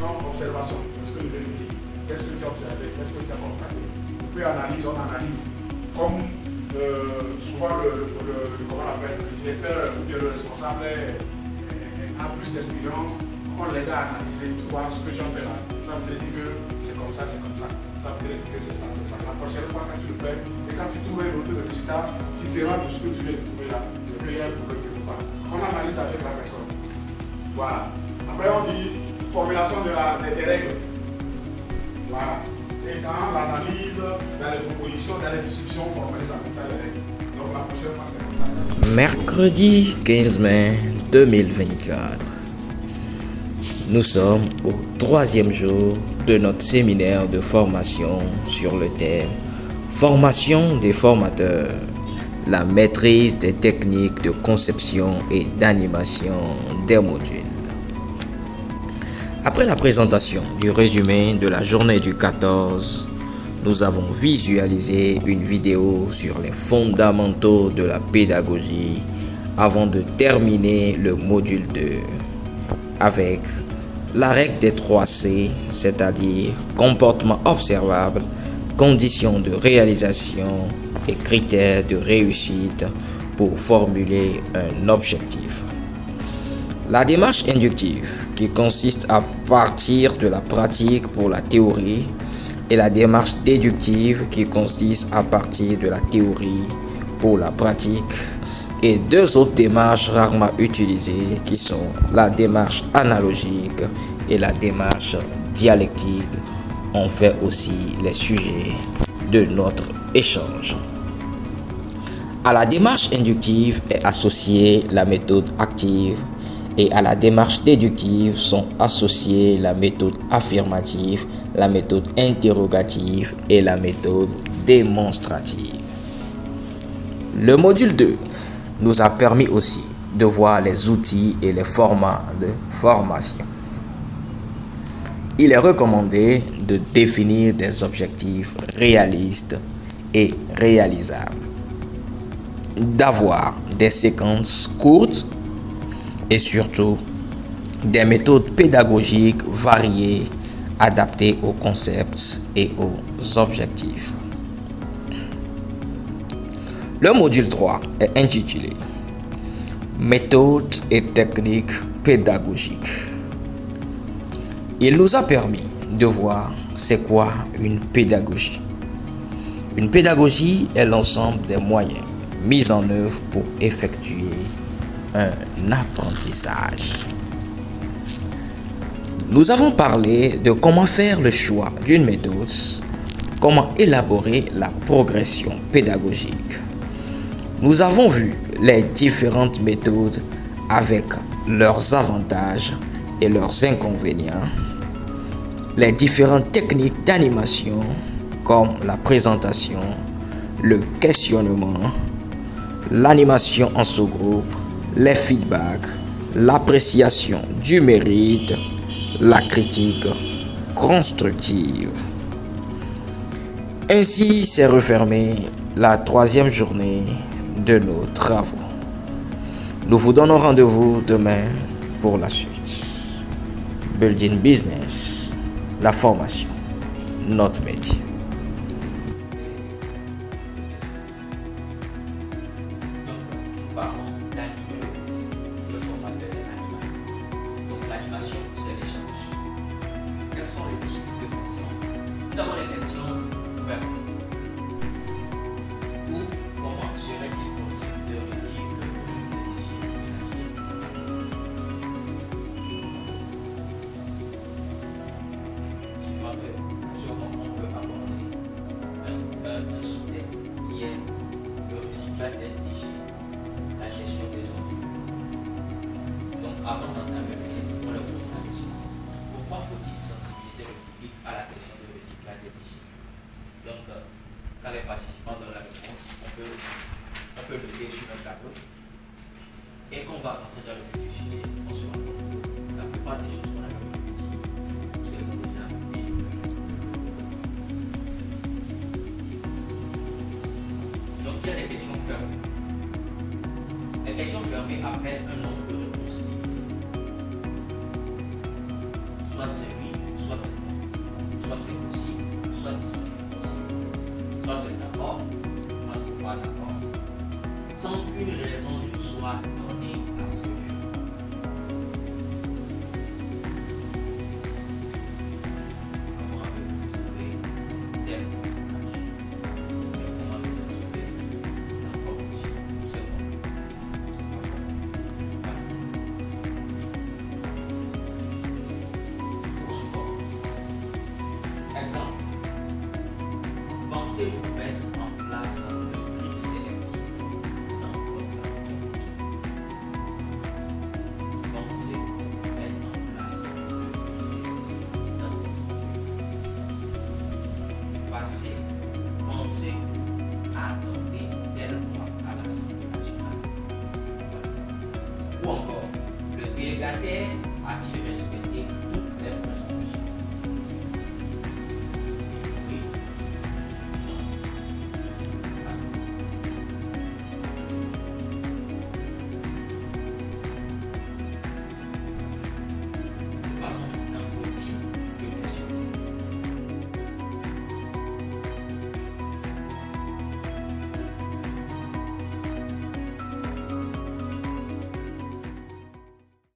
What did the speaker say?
Action, observation. C'est ce que je viens de dire. Qu'est-ce que tu as observé? Qu'est-ce que tu as constaté? Puis analyse, on analyse. Comme souvent comment on appelle, le directeur ou bien le responsable a plus d'expérience, on l'aide à analyser, tu vois, ce que tu as fait là. Ça veut dire que c'est comme ça, c'est comme ça. Ça veut dire que c'est ça, c'est ça. La prochaine fois quand tu le fais, et quand tu trouves un autre résultat différent de ce que tu viens de trouver là, c'est qu'il y a un problème quelque part. On analyse avec la personne. Voilà. Après on dit formulation des règles. Voilà. Et dans l'analyse, dans les propositions, dans les discussions, on formalise avec les règles. Donc la prochaine fois c'est comme ça. Mercredi 15 mai 2024. Nous sommes au 3e jour de notre séminaire de formation sur le thème Formation des formateurs, la maîtrise des techniques de conception et d'animation des modules. Après la présentation du résumé de la journée du 14, nous avons visualisé une vidéo sur les fondamentaux de la pédagogie avant de terminer le module 2 avec la règle des 3 C, c'est-à-dire comportement observable, conditions de réalisation et critères de réussite pour formuler un objectif. La démarche inductive, qui consiste à partir de la pratique pour la théorie, et la démarche déductive, qui consiste à partir de la théorie pour la pratique, et 2 autres démarches rarement utilisées qui sont la démarche analogique et la démarche dialectique ont fait aussi les sujets de notre échange. À la démarche inductive est associée la méthode active et à la démarche déductive sont associées la méthode affirmative, la méthode interrogative et la méthode démonstrative. Le module 2 nous a permis aussi de voir les outils et les formats de formation. Il est recommandé de définir des objectifs réalistes et réalisables, d'avoir des séquences courtes et surtout des méthodes pédagogiques variées adaptées aux concepts et aux objectifs. Le module 3 est intitulé Méthodes et techniques pédagogiques. Il nous a permis de voir c'est quoi une pédagogie. Une pédagogie est l'ensemble des moyens mis en œuvre pour effectuer un apprentissage. Nous avons parlé de comment faire le choix d'une méthode, comment élaborer la progression pédagogique. Nous avons vu les différentes méthodes avec leurs avantages et leurs inconvénients, les différentes techniques d'animation comme la présentation, le questionnement, l'animation en sous-groupe, les feedbacks, l'appréciation du mérite, la critique constructive. Ainsi s'est refermée la 3e journée de nos travaux. Nous vous donnons rendez-vous demain pour la suite. Building Business, la formation, notre métier. L'animation, c'est l'échange. Quels sont les types de questions? Tout d'abord, les questions ouvertes. Ou comment serait-il possible de réduire le volume de déchets ménagers? Sûrement, on veut aborder un sous-thème qui est le recyclage des déchets, la gestion des eaux. Donc, avant d'entamer le thème, on leur pose la question. Pourquoi faut-il sensibiliser le public à la question du recyclage des déchets? Donc, quand les participants donnent la réponse, on peut le lire sur un tableau. Et qu'on va rentrer dans le vif du sujet, on se rend compte que la plupart des choses qu'on a comme objectif, ils les ont déjà éliminées. Donc, il y a des questions fermées. Les questions fermées appellent un nombre de réponses limitées. Soit c'est oui, sera donné à ce jour. Comment avez-vous trouvé tel pourcentage? Comment avez-vous trouvé l'information? C'est bon. Ou encore, exemple, pensez-vous mettre en place le prix sélectif dans votre activité? Pensez-vous mettre en place le prix sélectif dans Pensez-vous adopter telle loi à l'Assemblée nationale? Ou encore, le délégataire